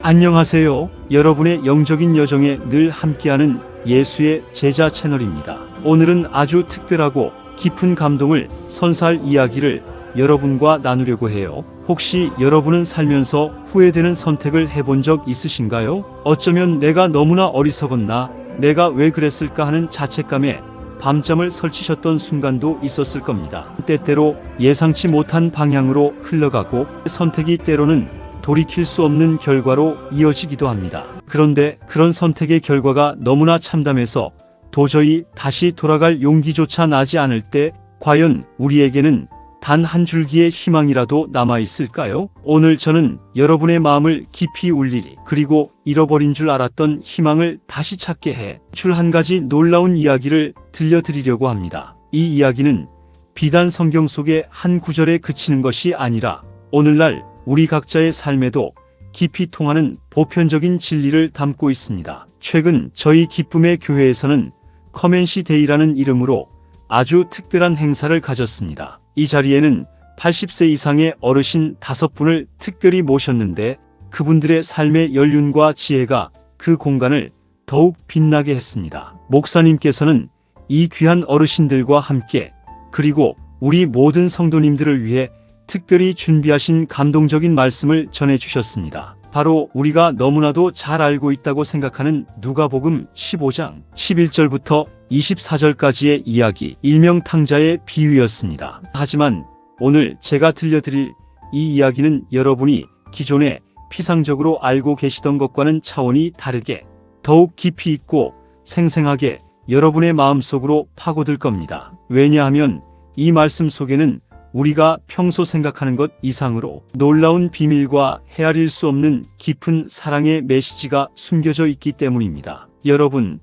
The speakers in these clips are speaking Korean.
안녕하세요. 여러분의 영적인 여정에 늘 함께하는 예수의 제자 채널입니다. 오늘은 아주 특별하고 깊은 감동을 선사할 이야기를 여러분과 나누려고 해요. 혹시 여러분은 살면서 후회되는 선택을 해본 적 있으신가요? 어쩌면 내가 너무나 어리석었나, 내가 왜 그랬을까 하는 자책감에 밤잠을 설치셨던 순간도 있었을 겁니다. 때때로 예상치 못한 방향으로 흘러가고 선택이 때로는 돌이킬 수 없는 결과로 이어지기도 합니다. 그런데 그런 선택의 결과가 너무나 참담해서 도저히 다시 돌아갈 용기조차 나지 않을 때 과연 우리에게는 단 한 줄기의 희망이라도 남아있을까요? 오늘 저는 여러분의 마음을 깊이 울리리, 그리고 잃어버린 줄 알았던 희망을 다시 찾게 해 줄 한 가지 놀라운 이야기를 들려드리려고 합니다. 이 이야기는 비단 성경 속의 한 구절에 그치는 것이 아니라 오늘날 우리 각자의 삶에도 깊이 통하는 보편적인 진리를 담고 있습니다. 최근 저희 기쁨의 교회에서는 커맨시 데이라는 이름으로 아주 특별한 행사를 가졌습니다. 이 자리에는 80세 이상의 어르신 5분을 특별히 모셨는데 그분들의 삶의 연륜과 지혜가 그 공간을 더욱 빛나게 했습니다. 목사님께서는 이 귀한 어르신들과 함께, 그리고 우리 모든 성도님들을 위해 특별히 준비하신 감동적인 말씀을 전해주셨습니다. 바로 우리가 너무나도 잘 알고 있다고 생각하는 누가복음 15장 11절부터 24절까지의 이야기, 일명 탕자의 비유였습니다. 하지만 오늘 제가 들려드릴 이 이야기는 여러분이 기존에 피상적으로 알고 계시던 것과는 차원이 다르게 더욱 깊이 있고 생생하게 여러분의 마음속으로 파고들 겁니다. 왜냐하면 이 말씀 속에는 우리가 평소 생각하는 것 이상으로 놀라운 비밀과 헤아릴 수 없는 깊은 사랑의 메시지가 숨겨져 있기 때문입니다. 여러분,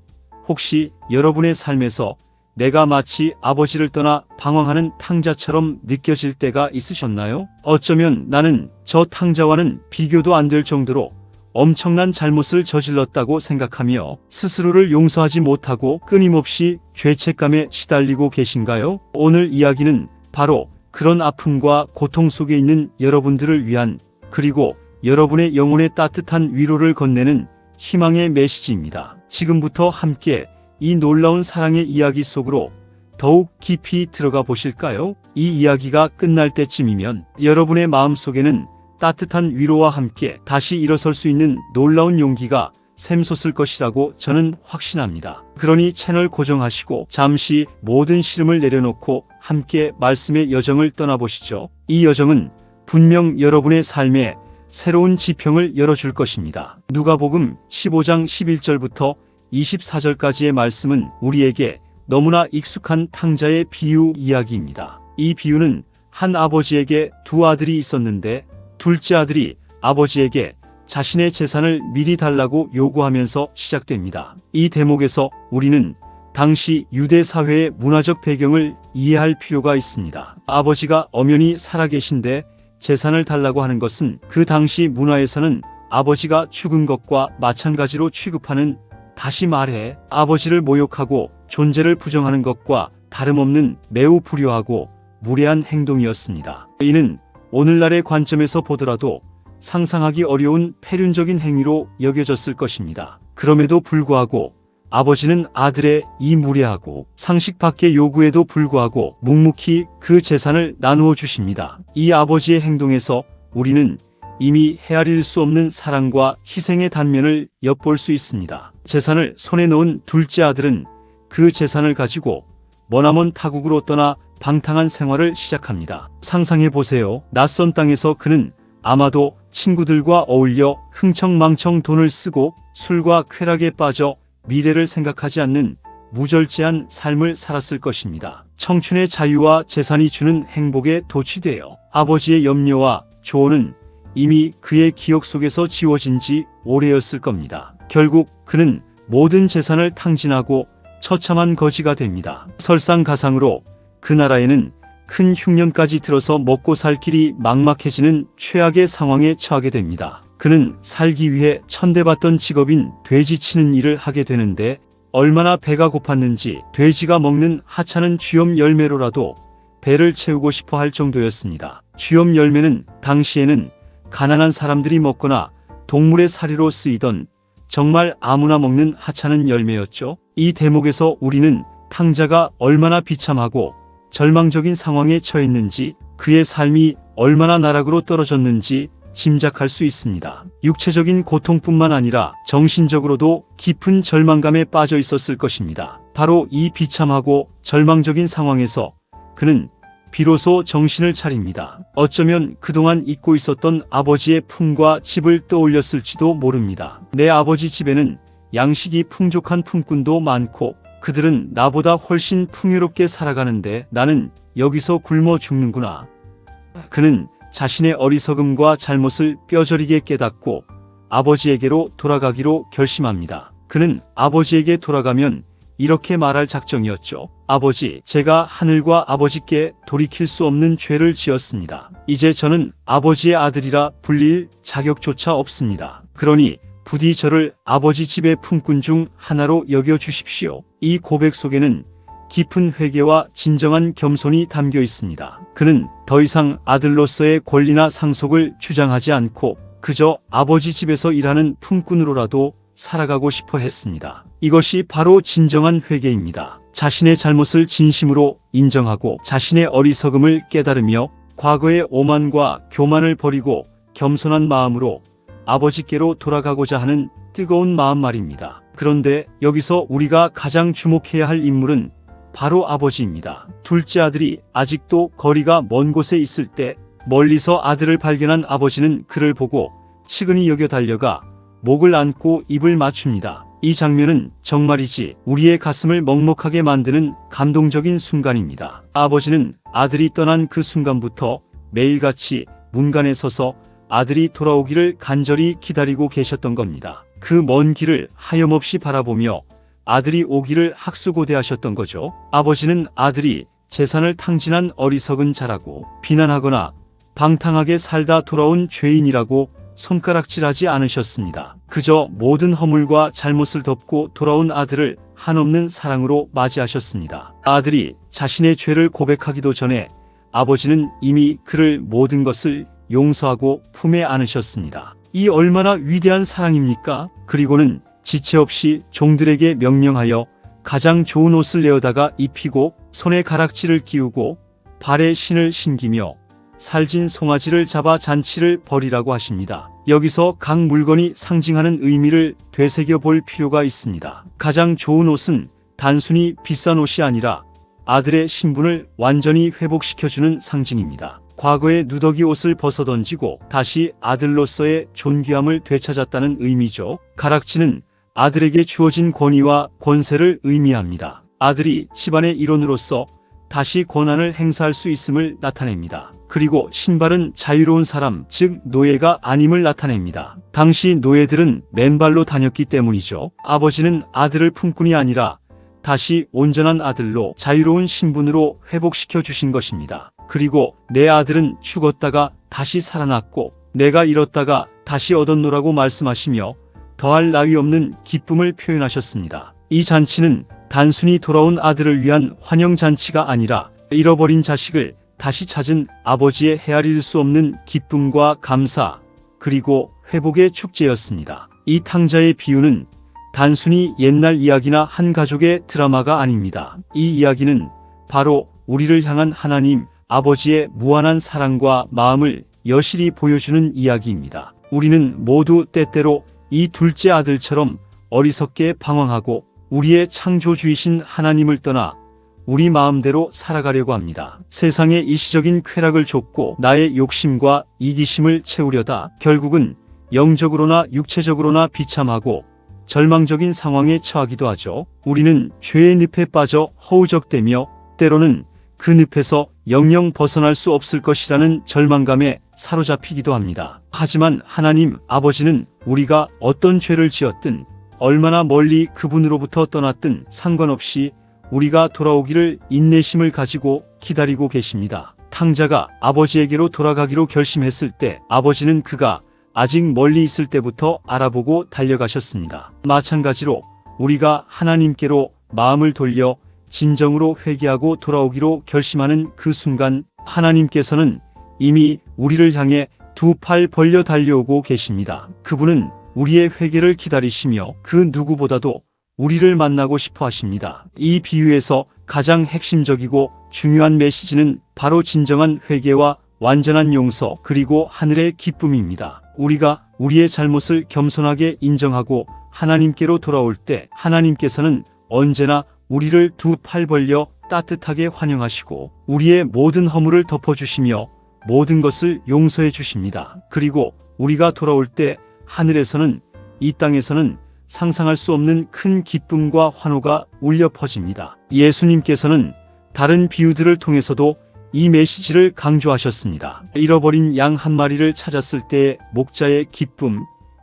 혹시 여러분의 삶에서 내가 마치 아버지를 떠나 방황하는 탕자처럼 느껴질 때가 있으셨나요? 어쩌면 나는 저 탕자와는 비교도 안 될 정도로 엄청난 잘못을 저질렀다고 생각하며 스스로를 용서하지 못하고 끊임없이 죄책감에 시달리고 계신가요? 오늘 이야기는 바로 그런 아픔과 고통 속에 있는 여러분들을 위한, 그리고 여러분의 영혼에 따뜻한 위로를 건네는 희망의 메시지입니다. 지금부터 함께 이 놀라운 사랑의 이야기 속으로 더욱 깊이 들어가 보실까요? 이 이야기가 끝날 때쯤이면 여러분의 마음속에는 따뜻한 위로와 함께 다시 일어설 수 있는 놀라운 용기가 샘솟을 것이라고 저는 확신합니다. 그러니 채널 고정하시고 잠시 모든 시름을 내려놓고 함께 말씀의 여정을 떠나보시죠. 이 여정은 분명 여러분의 삶에 새로운 지평을 열어줄 것입니다. 누가복음 15장 11절부터 24절까지의 말씀은 우리에게 너무나 익숙한 탕자의 비유 이야기입니다. 이 비유는 한 아버지에게 두 아들이 있었는데 둘째 아들이 아버지에게 자신의 재산을 미리 달라고 요구하면서 시작됩니다. 이 대목에서 우리는 당시 유대 사회의 문화적 배경을 이해할 필요가 있습니다. 아버지가 엄연히 살아계신데 재산을 달라고 하는 것은 그 당시 문화에서는 아버지가 죽은 것과 마찬가지로 취급하는, 다시 말해 아버지를 모욕하고 존재를 부정하는 것과 다름없는 매우 불효하고 무례한 행동이었습니다. 이는 오늘날의 관점에서 보더라도 상상하기 어려운 폐륜적인 행위로 여겨졌을 것입니다. 그럼에도 불구하고 아버지는 아들의 이 무례하고 상식 밖의 요구에도 불구하고 묵묵히 그 재산을 나누어 주십니다. 이 아버지의 행동에서 우리는 이미 헤아릴 수 없는 사랑과 희생의 단면을 엿볼 수 있습니다. 재산을 손에 넣은 둘째 아들은 그 재산을 가지고 머나먼 타국으로 떠나 방탕한 생활을 시작합니다. 상상해 보세요. 낯선 땅에서 그는 아마도 친구들과 어울려 흥청망청 돈을 쓰고 술과 쾌락에 빠져 미래를 생각하지 않는 무절제한 삶을 살았을 것입니다. 청춘의 자유와 재산이 주는 행복에 도취되어 아버지의 염려와 조언은 이미 그의 기억 속에서 지워진 지 오래였을 겁니다. 결국 그는 모든 재산을 탕진하고 처참한 거지가 됩니다. 설상가상으로 그 나라에는 큰 흉년까지 들어서 먹고 살 길이 막막해지는 최악의 상황에 처하게 됩니다. 그는 살기 위해 천대받던 직업인 돼지 치는 일을 하게 되는데 얼마나 배가 고팠는지 돼지가 먹는 하찮은 쥐염 열매로라도 배를 채우고 싶어 할 정도였습니다. 쥐염 열매는 당시에는 가난한 사람들이 먹거나 동물의 사료로 쓰이던 정말 아무나 먹는 하찮은 열매였죠. 이 대목에서 우리는 탕자가 얼마나 비참하고 절망적인 상황에 처했는지, 그의 삶이 얼마나 나락으로 떨어졌는지 짐작할 수 있습니다. 육체적인 고통뿐만 아니라 정신적으로도 깊은 절망감에 빠져 있었을 것입니다. 바로 이 비참하고 절망적인 상황에서 그는 비로소 정신을 차립니다. 어쩌면 그동안 잊고 있었던 아버지의 품과 집을 떠올렸을지도 모릅니다. 내 아버지 집에는 양식이 풍족한 품꾼도 많고 그들은 나보다 훨씬 풍요롭게 살아가는데 나는 여기서 굶어 죽는구나. 그는 자신의 어리석음과 잘못을 뼈저리게 깨닫고 아버지에게로 돌아가기로 결심합니다. 그는 아버지에게 돌아가면 이렇게 말할 작정이었죠. 아버지, 제가 하늘과 아버지께 돌이킬 수 없는 죄를 지었습니다. 이제 저는 아버지의 아들이라 불릴 자격조차 없습니다. 그러니 부디 저를 아버지 집의 품꾼 중 하나로 여겨주십시오. 이 고백 속에는 깊은 회개와 진정한 겸손이 담겨 있습니다. 그는 더 이상 아들로서의 권리나 상속을 주장하지 않고 그저 아버지 집에서 일하는 품꾼으로라도 살아가고 싶어 했습니다. 이것이 바로 진정한 회개입니다. 자신의 잘못을 진심으로 인정하고 자신의 어리석음을 깨달으며 과거의 오만과 교만을 버리고 겸손한 마음으로 아버지께로 돌아가고자 하는 뜨거운 마음 말입니다. 그런데 여기서 우리가 가장 주목해야 할 인물은 바로 아버지입니다. 둘째 아들이 아직도 거리가 먼 곳에 있을 때 멀리서 아들을 발견한 아버지는 그를 보고 측은히 여겨 달려가 목을 안고 입을 맞춥니다. 이 장면은 정말이지 우리의 가슴을 먹먹하게 만드는 감동적인 순간입니다. 아버지는 아들이 떠난 그 순간부터 매일같이 문간에 서서 아들이 돌아오기를 간절히 기다리고 계셨던 겁니다. 그 먼 길을 하염없이 바라보며 아들이 오기를 학수고대하셨던 거죠. 아버지는 아들이 재산을 탕진한 어리석은 자라고 비난하거나 방탕하게 살다 돌아온 죄인이라고 손가락질하지 않으셨습니다. 그저 모든 허물과 잘못을 덮고 돌아온 아들을 한없는 사랑으로 맞이하셨습니다. 아들이 자신의 죄를 고백하기도 전에 아버지는 이미 그를 모든 것을 용서하고 품에 안으셨습니다. 이 얼마나 위대한 사랑입니까? 그리고는 지체 없이 종들에게 명령하여 가장 좋은 옷을 내어다가 입히고 손에 가락지를 끼우고 발에 신을 신기며 살진 송아지를 잡아 잔치를 벌이라고 하십니다. 여기서 각 물건이 상징하는 의미를 되새겨 볼 필요가 있습니다. 가장 좋은 옷은 단순히 비싼 옷이 아니라 아들의 신분을 완전히 회복시켜주는 상징입니다. 과거의 누더기 옷을 벗어던지고 다시 아들로서의 존귀함을 되찾았다는 의미죠. 가락지는 아들에게 주어진 권위와 권세를 의미합니다. 아들이 집안의 일원으로서 다시 권한을 행사할 수 있음을 나타냅니다. 그리고 신발은 자유로운 사람, 즉 노예가 아님을 나타냅니다. 당시 노예들은 맨발로 다녔기 때문이죠. 아버지는 아들을 품꾼이 아니라 다시 온전한 아들로 자유로운 신분으로 회복시켜 주신 것입니다. 그리고 내 아들은 죽었다가 다시 살아났고 내가 잃었다가 다시 얻었노라고 말씀하시며 더할 나위 없는 기쁨을 표현하셨습니다. 이 잔치는 단순히 돌아온 아들을 위한 환영잔치가 아니라 잃어버린 자식을 다시 찾은 아버지의 헤아릴 수 없는 기쁨과 감사, 그리고 회복의 축제였습니다. 이 탕자의 비유는 단순히 옛날 이야기나 한 가족의 드라마가 아닙니다. 이 이야기는 바로 우리를 향한 하나님 아버지의 무한한 사랑과 마음을 여실히 보여주는 이야기입니다. 우리는 모두 때때로 이 둘째 아들처럼 어리석게 방황하고 우리의 창조주이신 하나님을 떠나 우리 마음대로 살아가려고 합니다. 세상의 일시적인 쾌락을 좇고 나의 욕심과 이기심을 채우려다 결국은 영적으로나 육체적으로나 비참하고 절망적인 상황에 처하기도 하죠. 우리는 죄의 늪에 빠져 허우적대며 때로는 그 늪에서 영영 벗어날 수 없을 것이라는 절망감에 사로잡히기도 합니다. 하지만 하나님 아버지는 우리가 어떤 죄를 지었든 얼마나 멀리 그분으로부터 떠났든 상관없이 우리가 돌아오기를 인내심을 가지고 기다리고 계십니다. 탕자가 아버지에게로 돌아가기로 결심했을 때 아버지는 그가 아직 멀리 있을 때부터 알아보고 달려가셨습니다. 마찬가지로 우리가 하나님께로 마음을 돌려 진정으로 회개하고 돌아오기로 결심하는 그 순간 하나님께서는 이미 우리를 향해 두 팔 벌려 달려오고 계십니다. 그분은 우리의 회개를 기다리시며 그 누구보다도 우리를 만나고 싶어 하십니다. 이 비유에서 가장 핵심적이고 중요한 메시지는 바로 진정한 회개와 완전한 용서 그리고 하늘의 기쁨입니다. 우리가 우리의 잘못을 겸손하게 인정하고 하나님께로 돌아올 때 하나님께서는 언제나 우리를 두 팔 벌려 따뜻하게 환영하시고 우리의 모든 허물을 덮어주시며 모든 것을 용서해 주십니다. 그리고 우리가 돌아올 때 하늘에서는 이 땅에서는 상상할 수 없는 큰 기쁨과 환호가 울려 퍼집니다. 예수님께서는 다른 비유들을 통해서도 이 메시지를 강조하셨습니다. 잃어버린 양 한 마리를 찾았을 때의 목자의 기쁨,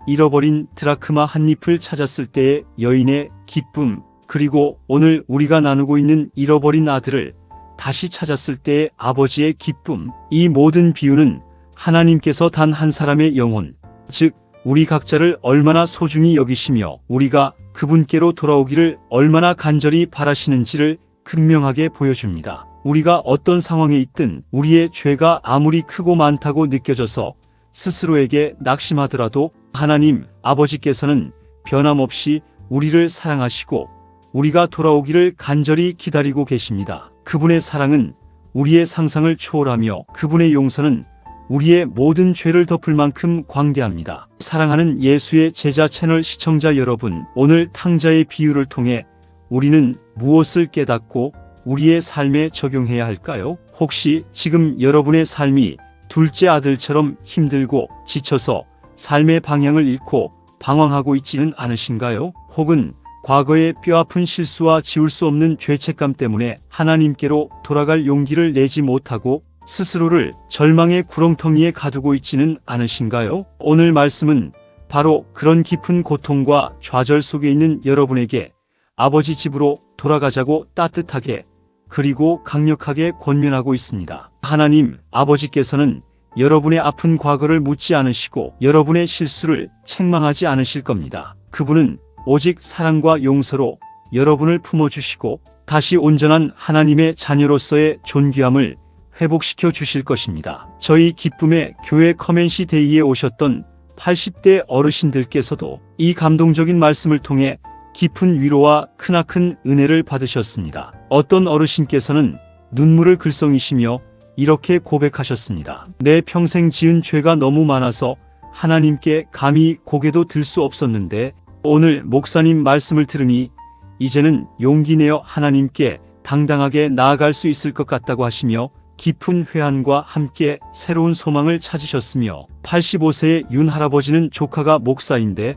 잃어버린 드라크마 한 잎을 찾았을 때의 여인의 기쁨, 그리고 오늘 우리가 나누고 있는 잃어버린 아들을 다시 찾았을 때의 아버지의 기쁨. 이 모든 비유는 하나님께서 단 한 사람의 영혼, 즉 우리 각자를 얼마나 소중히 여기시며 우리가 그분께로 돌아오기를 얼마나 간절히 바라시는지를 극명하게 보여줍니다. 우리가 어떤 상황에 있든 우리의 죄가 아무리 크고 많다고 느껴져서 스스로에게 낙심하더라도 하나님 아버지께서는 변함없이 우리를 사랑하시고 우리가 돌아오기를 간절히 기다리고 계십니다. 그분의 사랑은 우리의 상상을 초월하며 그분의 용서는 우리의 모든 죄를 덮을 만큼 광대합니다. 사랑하는 예수의 제자 채널 시청자 여러분, 오늘 탕자의 비유를 통해 우리는 무엇을 깨닫고 우리의 삶에 적용해야 할까요? 혹시 지금 여러분의 삶이 둘째 아들처럼 힘들고 지쳐서 삶의 방향을 잃고 방황하고 있지는 않으신가요? 혹은 과거의 뼈아픈 실수와 지울 수 없는 죄책감 때문에 하나님께로 돌아갈 용기를 내지 못하고 스스로를 절망의 구렁텅이에 가두고 있지는 않으신가요? 오늘 말씀은 바로 그런 깊은 고통과 좌절 속에 있는 여러분에게 아버지 집으로 돌아가자고 따뜻하게 그리고 강력하게 권면하고 있습니다. 하나님 아버지께서는 여러분의 아픈 과거를 묻지 않으시고 여러분의 실수를 책망하지 않으실 겁니다. 그분은 오직 사랑과 용서로 여러분을 품어주시고 다시 온전한 하나님의 자녀로서의 존귀함을 회복시켜 주실 것입니다. 저희 기쁨의 교회 커맨시 데이에 오셨던 80대 어르신들께서도 이 감동적인 말씀을 통해 깊은 위로와 크나큰 은혜를 받으셨습니다. 어떤 어르신께서는 눈물을 글썽이시며 이렇게 고백하셨습니다. 내 평생 지은 죄가 너무 많아서 하나님께 감히 고개도 들 수 없었는데 오늘 목사님 말씀을 들으니 이제는 용기 내어 하나님께 당당하게 나아갈 수 있을 것 같다고 하시며 깊은 회한과 함께 새로운 소망을 찾으셨으며 85세의 윤 할아버지는 조카가 목사인데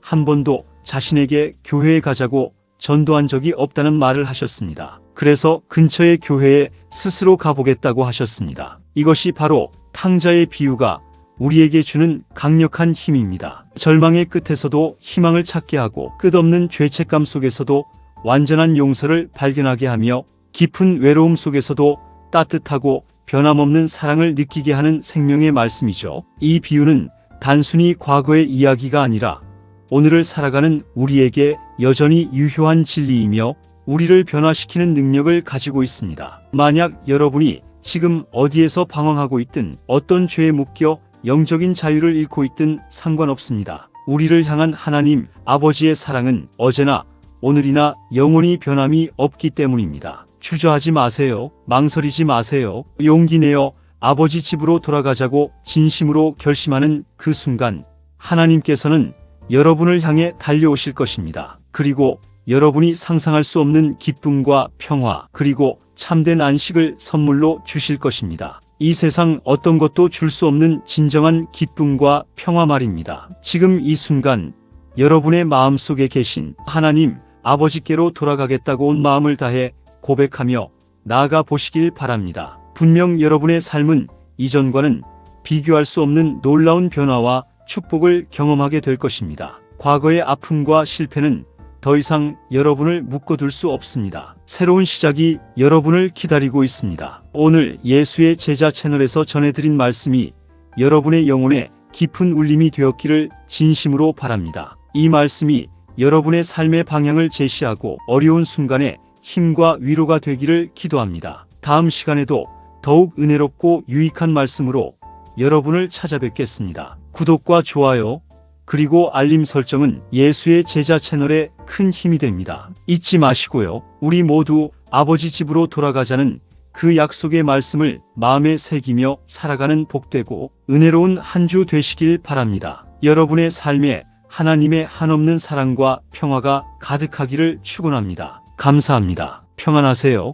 한 번도 자신에게 교회에 가자고 전도한 적이 없다는 말을 하셨습니다. 그래서 근처의 교회에 스스로 가보겠다고 하셨습니다. 이것이 바로 탕자의 비유가 우리에게 주는 강력한 힘입니다. 절망의 끝에서도 희망을 찾게 하고 끝없는 죄책감 속에서도 완전한 용서를 발견하게 하며 깊은 외로움 속에서도 따뜻하고 변함없는 사랑을 느끼게 하는 생명의 말씀이죠. 이 비유는 단순히 과거의 이야기가 아니라 오늘을 살아가는 우리에게 여전히 유효한 진리이며 우리를 변화시키는 능력을 가지고 있습니다. 만약 여러분이 지금 어디에서 방황하고 있든 어떤 죄에 묶여 영적인 자유를 잃고 있든 상관없습니다. 우리를 향한 하나님 아버지의 사랑은 어제나 오늘이나 영원히 변함이 없기 때문입니다. 주저하지 마세요. 망설이지 마세요. 용기 내어 아버지 집으로 돌아가자고 진심으로 결심하는 그 순간 하나님께서는 여러분을 향해 달려오실 것입니다. 그리고 여러분이 상상할 수 없는 기쁨과 평화 그리고 참된 안식을 선물로 주실 것입니다. 이 세상 어떤 것도 줄 수 없는 진정한 기쁨과 평화 말입니다. 지금 이 순간 여러분의 마음속에 계신 하나님 아버지께로 돌아가겠다고 온 마음을 다해 고백하며 나아가 보시길 바랍니다. 분명 여러분의 삶은 이전과는 비교할 수 없는 놀라운 변화와 축복을 경험하게 될 것입니다. 과거의 아픔과 실패는 더 이상 여러분을 묶어둘 수 없습니다. 새로운 시작이 여러분을 기다리고 있습니다. 오늘 예수의 제자 채널에서 전해드린 말씀이 여러분의 영혼에 깊은 울림이 되었기를 진심으로 바랍니다. 이 말씀이 여러분의 삶의 방향을 제시하고 어려운 순간에 힘과 위로가 되기를 기도합니다. 다음 시간에도 더욱 은혜롭고 유익한 말씀으로 여러분을 찾아뵙겠습니다. 구독과 좋아요, 그리고 알림 설정은 예수의 제자 채널에 큰 힘이 됩니다. 잊지 마시고요. 우리 모두 아버지 집으로 돌아가자는 그 약속의 말씀을 마음에 새기며 살아가는 복되고 은혜로운 한 주 되시길 바랍니다. 여러분의 삶에 하나님의 한없는 사랑과 평화가 가득하기를 축원합니다. 감사합니다. 평안하세요.